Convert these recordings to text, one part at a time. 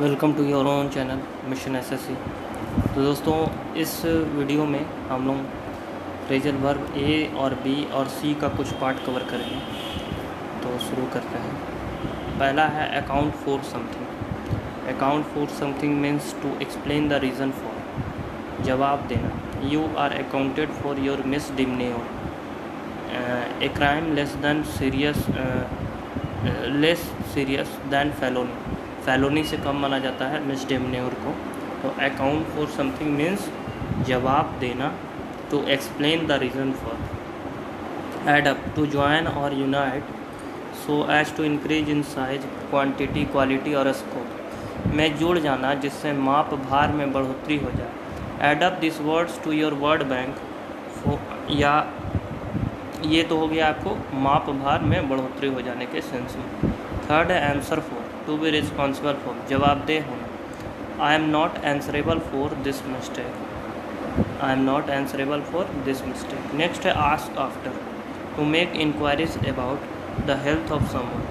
Welcome to your own channel mission SSC. तो दोस्तों, इस वीडियो में हम लोग फ्रेजल वर्ब ए और बी और सी का कुछ पार्ट कवर करेंगे। तो शुरू करते हैं। पहला है account for something. Account for something means to explain the reason for, जवाब देना। You are accounted for your misdemeanour, a crime less serious than felony. Felony से कम माना जाता है मिसडिमेनर को। तो अकाउंट फॉर समथिंग मीन्स जवाब देना, to explain the reason for. Add up, to join और unite so as to increase in size, quantity, quality और स्कोप। में जुड़ जाना जिससे माप भार में बढ़ोतरी हो जाए। Add up this words to your word bank, या ये तो हो गया आपको माप भार में बढ़ोतरी हो जाने के सेंस में। थर्ड है answer for, to be responsible for, जवाबदेह होना। I am not answerable for this mistake. I am not answerable for this mistake. Next है ask after, to make inquiries about the health of someone.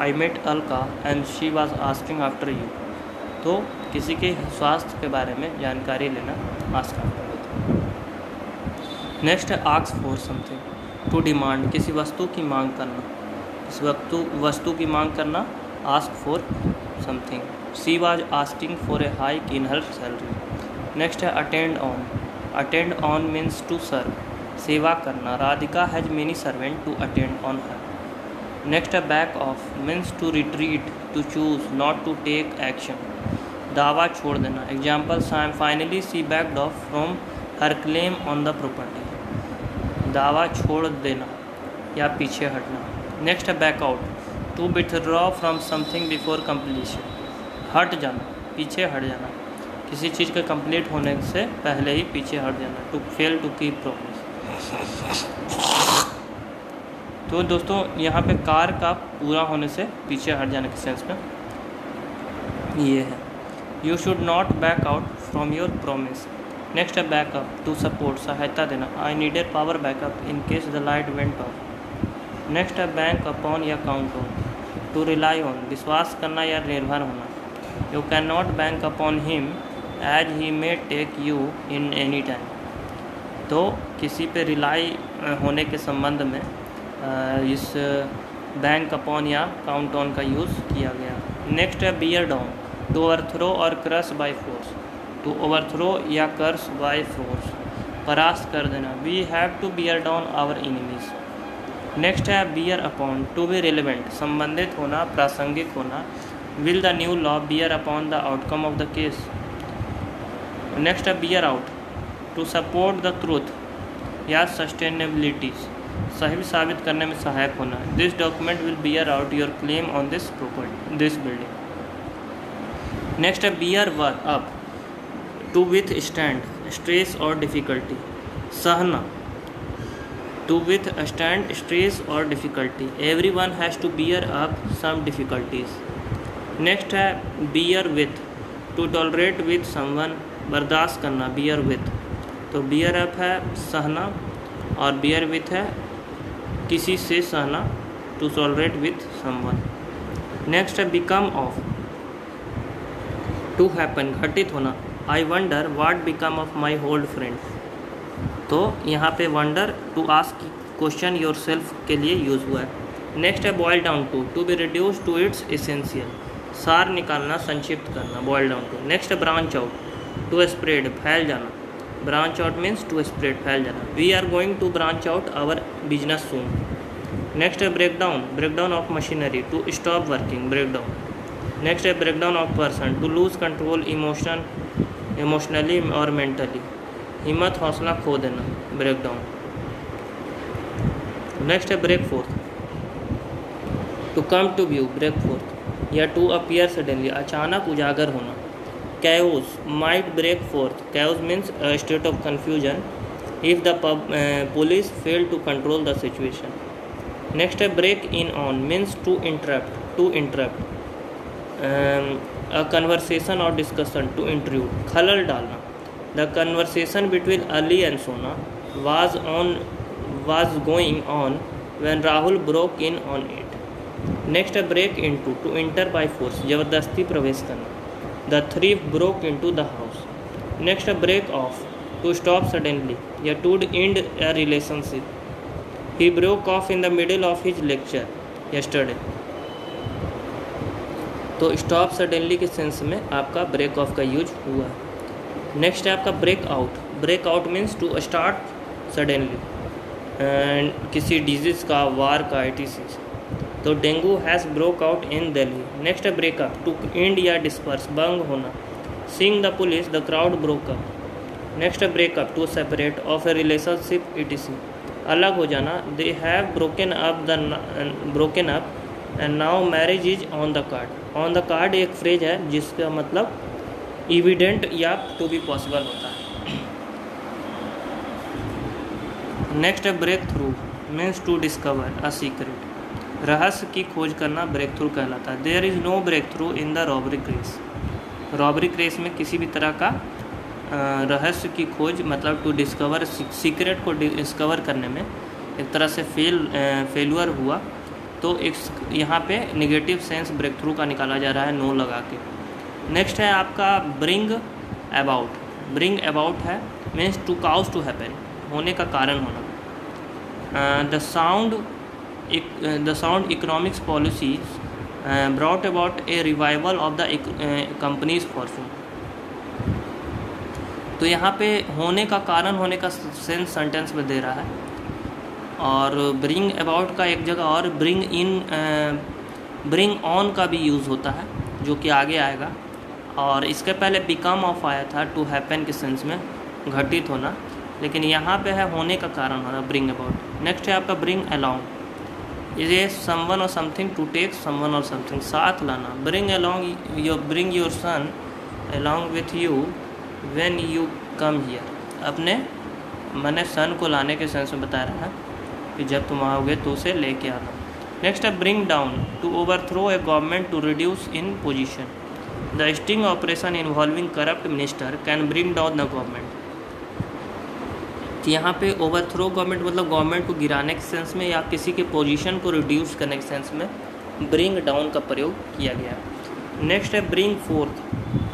I met Alka and she was asking after you. तो किसी के स्वास्थ्य के बारे में जानकारी लेना आस्क आफ्टर होता है। नेक्स्ट है ask for something, to demand, किसी वस्तु की मांग करना। किसी वस्तु की मांग करना, ask for something. She was asking for a hike in her salary. Next है attend on. Attend on means to serve, सेवा करना। Radhika has many servant to attend on her. Next है back off means to retreat, to choose, not to take action. दावा छोड़ देना। Example, finally she backed off from her claim on the property. दावा छोड़ देना या पीछे हटना। नेक्स्ट है back out, to withdraw from something before completion. हट जाना, पीछे हट जाना, किसी चीज़ के कंप्लीट होने से पहले ही पीछे हट जाना। To fail to keep promise. तो दोस्तों, यहाँ पे कार्य का पूरा होने से पीछे हट जाने के सेंस में ये है। You should not back out from your promise. Next है बैकअप, टू सपोर्ट, सहायता देना। I needed power backup in case the light went off. Next है बैंक अपॉन या count on, to rely on, विश्वास करना या निर्भर होना। You can not bank upon him as he may take you in any time. तो किसी पे रिलाई होने के संबंध में इस बैंक अपॉन या काउंट ऑन का यूज़ किया गया। नेक्स्ट है बियर डाउन, टू ओवरथ्रो और crush by force. To overthrow या क्रश बाय फोर्स, परास्त कर देना। We have to bear down our enemies. Next है bear upon, to be relevant, संबंधित होना, प्रासंगिक होना। Will the new law bear upon the outcome of the case. Next है bear out, to support the truth या sustainability, सही साबित करने में सहायक होना। This document will bear out your claim on this property, this building. Next है bear verb up, to withstand stress और डिफ़िकल्टी, सहना। To withstand stress or difficulty, everyone has to bear up some difficulties. Next है bear with, to tolerate with someone, बर्दाश्त करना, bear with। तो bear up है सहना और bear with है किसी से सहना, to tolerate with someone। Next है become of, to happen, घटित होना। I wonder what become of my old friend। तो यहाँ पे wonder to ask question yourself के लिए यूज़ हुआ है। नेक्स्ट है boil down to be reduce to its essential, सार निकालना, संक्षिप्त करना, बॉयल डाउन टू। नेक्स्ट है ब्रांच आउट, टू स्प्रेड, फैल जाना। Branch out means to spread, फैल जाना। We are going to branch out our business soon. Next है break down of machinery, to stop working, break down. Next है break down of person, to lose control emotionally और mentally, हिम्मत हौसला खो देना, break down. Next है break forth, to come to view, break forth, या to appear suddenly, अचानक उजागर होना। Chaos might break forth, chaos means state of confusion if the police fail to control the situation. Next है break in on means to interrupt a conversation और discussion, to intrude, खलल डालना। The conversation between Ali and Sona was going on when Rahul broke in on it. Next, a break into, to enter by force, जबरदस्ती प्रवेश करना। The thief broke into the house. Next, a break off, to stop suddenly, या to end a relationship. He broke off in the middle of his lecture yesterday. तो stop suddenly के sense में आपका break of का use हुआ है। Next है आपका break out. Break out means to start suddenly, किसी डिजीज़ का, वार का, etc. तो dengue has broke out in Delhi. Next है ब्रेकअप, टू एंड या डिस्पर्स, बंग होना। Seeing the police the crowd broke up. Next है break up, to separate of a relationship, etc. अलग हो जाना। They have broken up and now marriage is on the card. On the card एक phrase है जिसका मतलब इविडेंट या to be possible होता है। नेक्स्ट है breakthrough, means to discover a secret, रहस्य की खोज करना ब्रेक थ्रू कहलाता है। There is no breakthrough in the robbery case. Robbery case में किसी भी तरह का रहस्य की खोज मतलब टू डिस्कवर, सीक्रेट को डिस्कवर करने में एक तरह से फेलुअर हुआ तो एक यहाँ पे निगेटिव सेंस ब्रेक थ्रू का निकाला जा रहा है, नो लगा के। नेक्स्ट है आपका ब्रिंग अबाउट। ब्रिंग अबाउट है means to cause to happen, होने का कारण होना। The sound economics policies brought about a revival of the companies fortune. तो यहाँ पे होने का कारण, होने का सेंस सेंटेंस में दे रहा है। और ब्रिंग अबाउट का एक जगह और ब्रिंग ऑन का भी यूज़ होता है जो कि आगे आएगा। और इसके पहले बिकम ऑफ आया था टू हैपन के सेंस में, घटित होना, लेकिन यहाँ पे है होने का कारण होना, ब्रिंग अबाउट। नेक्स्ट है आपका ब्रिंग अलोंग। ये समवन और समथिंग, टू टेक समवन और समथिंग, साथ लाना। Bring bring your son along with you when you come here. अपने मैंने सन को लाने के सेंस में बता रहा है कि जब तुम आओगे तो उसे लेके आना। नेक्स्ट है bring down, to overthrow a government to reduce in position. The sting operation involving corrupt minister can bring down the government. तो यहाँ पे ओवरथ्रो गवर्नमेंट मतलब गवर्नमेंट को गिराने के सेंस में या किसी के पोजीशन को रिड्यूस करने के सेंस में ब्रिंग डाउन का प्रयोग किया गया। नेक्स्ट है ब्रिंग फोर्थ,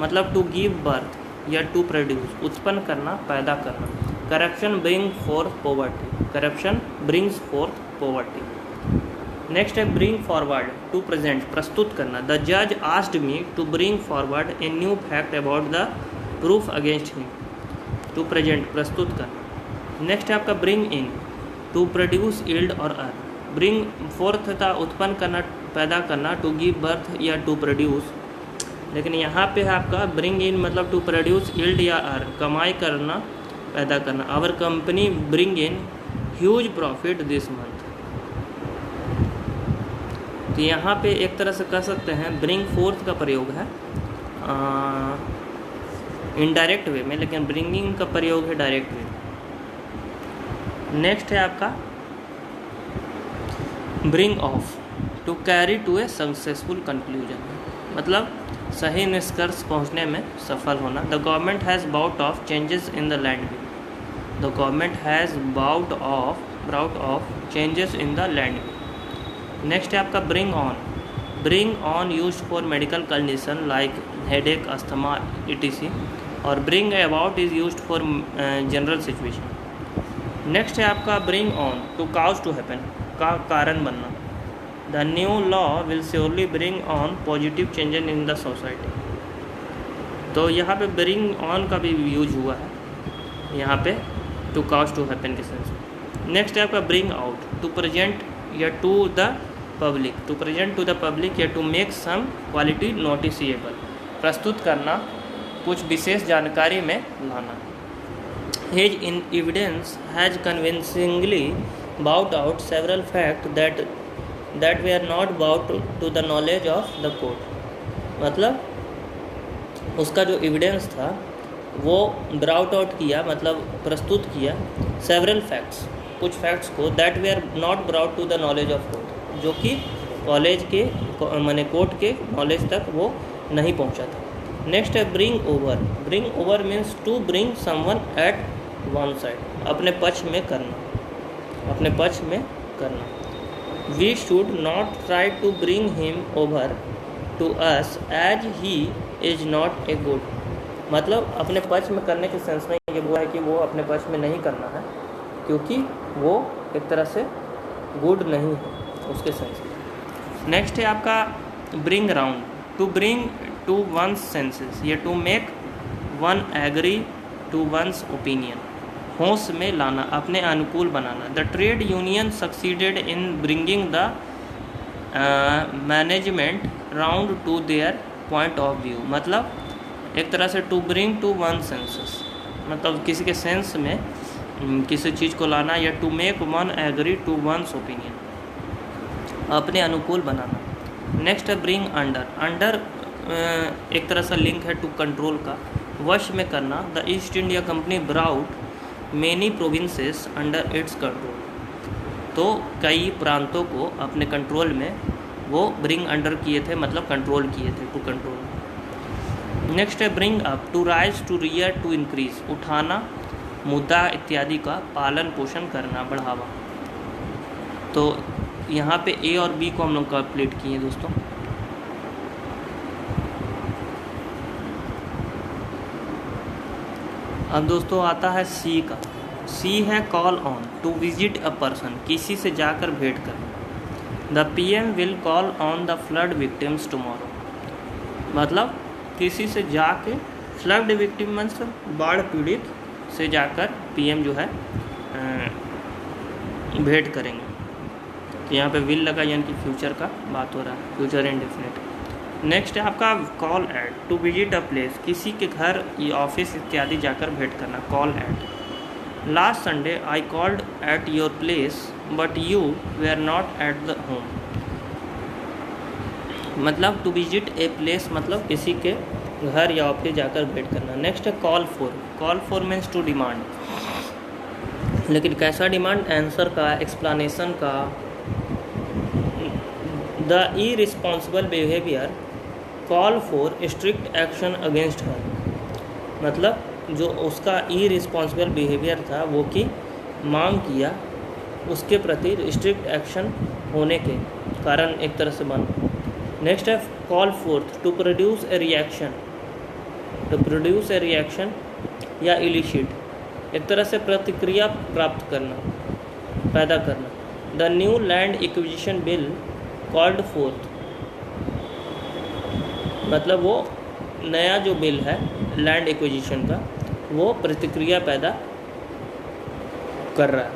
मतलब टू गिव बर्थ या टू प्रोड्यूस, उत्पन्न करना, पैदा करना। Corruption bring forth poverty, corruption brings forth poverty. Next है ब्रिंग फॉरवर्ड, टू प्रेजेंट, प्रस्तुत करना। द जज asked me to bring forward a new fact about the proof against him, to present, प्रस्तुत करना। नेक्स्ट है आपका bring in, to produce, yield और earn. Bring forth था उत्पन्न करना, पैदा करना, टू गिव बर्थ या टू प्रोड्यूस, लेकिन यहाँ पे है आपका ब्रिंग इन मतलब टू प्रोड्यूस, यील्ड या अर्न, कमाई करना, पैदा करना। Our company bring in huge profit this month. तो यहाँ पे एक तरह से कह सकते हैं ब्रिंग फोर्थ का प्रयोग है इनडायरेक्ट वे में, लेकिन ब्रिंगिंग का प्रयोग है डायरेक्ट वे। नेक्स्ट है आपका bring off, to carry to a successful conclusion, मतलब सही निष्कर्ष पहुंचने में सफल होना। The government has brought off changes in the land bill. The government has brought off changes in the land bill. Next है आपका bring on. Bring on used for medical condition like headache, asthma, etc. और bring about is used for general situation. Next है आपका bring on, to cause to happen, का कारण बनना। The new law will surely bring on positive changes in the society. तो यहाँ पे bring on का भी यूज हुआ है यहाँ पे टू काउज टू हैपन के सेंस में। नेक्स्ट है आपका ब्रिंग आउट, टू प्रेजेंट या to the public, to present to the public या to make some quality noticeable, प्रस्तुत करना, कुछ विशेष जानकारी में लाना। His in evidence has convincingly brought out several facts that were not brought to the knowledge of the court. मतलब उसका जो एविडेंस था वो ब्राउट आउट किया, मतलब प्रस्तुत किया सेवरल फैक्ट्स, कुछ फैक्ट्स को, that were not brought to the knowledge of court, जो कि कॉलेज के माने कोर्ट के नॉलेज तक वो नहीं पहुंचा था। नेक्स्ट है bring over. Bring over means to bring someone at one side, अपने पक्ष में करना, अपने पक्ष में करना। We should not try to bring him over to us as he is not a good, मतलब अपने पक्ष में करने के सेंस में ये वो है कि वो अपने पक्ष में नहीं करना है क्योंकि वो एक तरह से गुड नहीं है उसके सेंस में। नेक्स्ट है आपका bring round, to bring to one's senses, ये to make one agree to one's opinion, होश में लाना, अपने अनुकूल बनाना। The trade union succeeded in bringing the management round to their point of view, मतलब एक तरह से to bring to one senses, मतलब किसी के सेंस में किसी चीज़ को लाना, या to make one agree to one's opinion, अपने अनुकूल बनाना। नेक्स्ट है ब्रिंग अंडर, अंडर एक तरह से लिंक है टू कंट्रोल का, वश में करना। The east India company brought many provinces under its control, तो कई प्रांतों को अपने कंट्रोल में वो ब्रिंग अंडर किए थे, मतलब कंट्रोल किए थे, टू कंट्रोल। नेक्स्ट है bring up, to raise to rear to increase, उठाना, मुद्दा इत्यादि का पालन पोषण करना, बढ़ावा। तो यहाँ पे ए और बी को हम लोग कंप्लीट किए हैं दोस्तों। अब दोस्तों आता है सी का। सी है call on, to visit a person, किसी से जाकर भेंट करना। The PM will call on the flood victims tomorrow, मतलब किसी से जाके फ्लड विक्टिम मतलब बाढ़ पीड़ित से जाकर पीएम जो है भेंट करेंगे। तो यहाँ पे विल लगा यानी कि फ्यूचर का बात हो रहा है, फ्यूचर इंडेफिनिट। नेक्स्ट है आपका call at, to visit a place, किसी के घर या ऑफिस इत्यादि जाकर भेंट करना, call at. Last Sunday I called at your place but you were not at the home, मतलब टू विजिट ए प्लेस मतलब किसी के घर या ऑफिस जाकर भेंट करना। नेक्स्ट है call for, call for means to demand, लेकिन कैसा डिमांड, आंसर का, एक्सप्लेनेशन का। The irresponsible behaviour call for strict action against her, मतलब जो उसका इररिस्पॉन्सिबल बिहेवियर था वो की मांग किया उसके प्रति स्ट्रिक्ट एक्शन होने के कारण एक तरह से बना। नेक्स्ट है call forth, to produce a reaction, to produce a reaction या इलिशिट, एक तरह से प्रतिक्रिया प्राप्त करना, पैदा करना। The new land acquisition bill called fourth, मतलब वो नया जो बिल है लैंड एक्विजिशन का वो प्रतिक्रिया पैदा कर रहा है।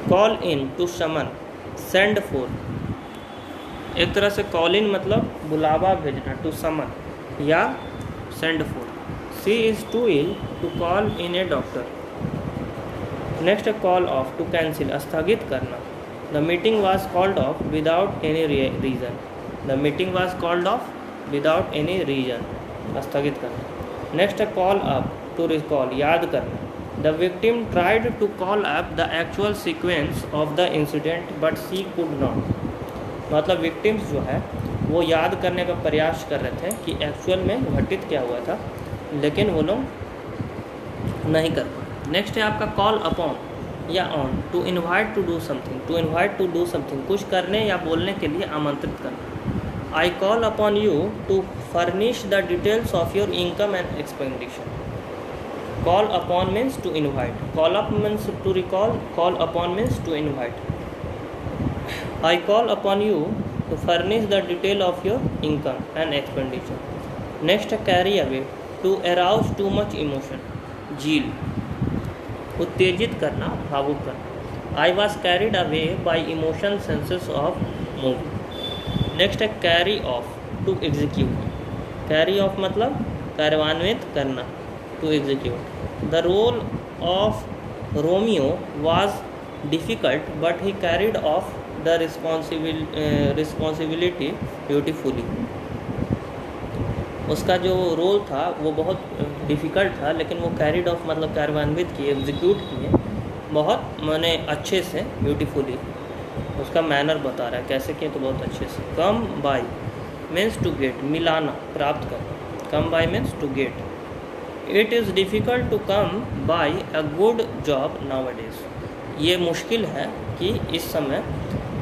Call in, to summon, send for, एक तरह से कॉल इन मतलब बुलावा भेजना, टू समन या send for. She is too ill to call in a doctor. Next है कॉल ऑफ, टू कैंसिल, स्थगित करना। The meeting was called off without any reason, the meeting was called off without any reason, स्थगित करना। Next है call up, to recall, याद करना। The victim tried to call up the actual sequence of the incident but she could not, मतलब victims जो है वो याद करने का प्रयास कर रहे थे कि एक्चुअल में घटित क्या हुआ था, लेकिन वो लोग नहीं कर पाए। नेक्स्ट है आपका कॉल अपॉन या on, to invite to do something, to invite to do something, कुछ करने या बोलने के लिए आमंत्रित करना। I call upon you to furnish the details of your income and expenditure. Call upon means to invite, call up means to recall, call upon means to invite. I call upon you to furnish the detail of your income and expenditure. Next, carry away, to arouse too much emotion, झील, उत्तेजित करना, भावुक करना। I was carried away by emotion senses of movie. Next, carry off, to execute. Carry off मतलब कार्यान्वित करना, to execute. The role of Romeo was difficult, but he carried off the responsibility beautifully. उसका जो role था वो बहुत difficult था, लेकिन वो कैरिड ऑफ मतलब कार्यान्वित किए, एग्जीक्यूट किए बहुत माने अच्छे से, ब्यूटीफुली। उसका मैनर बता रहा है कैसे किए, तो बहुत अच्छे से। Come by means to get, मिलाना, प्राप्त करना। Come by means to get. It is difficult to come by a good job nowadays, ये मुश्किल है कि इस समय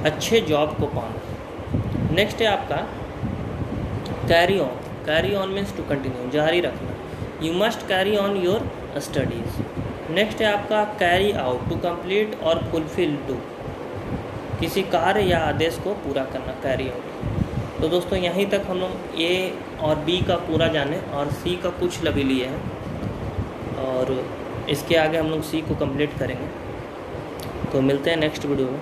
अच्छे जॉब को पाना। नेक्स्ट है आपका carry on means to continue, जारी रखना। You must carry on your studies. Next है आपका कैरी आउट, टू कंप्लीट और फुलफिल डू, किसी कार्य या आदेश को पूरा करना, कैरी आउट। तो दोस्तों यहीं तक हम लोग ए और बी का पूरा जाने और सी का कुछ लभी लिए हैं, और इसके आगे हम लोग सी को कंप्लीट करेंगे। तो मिलते हैं नेक्स्ट वीडियो में।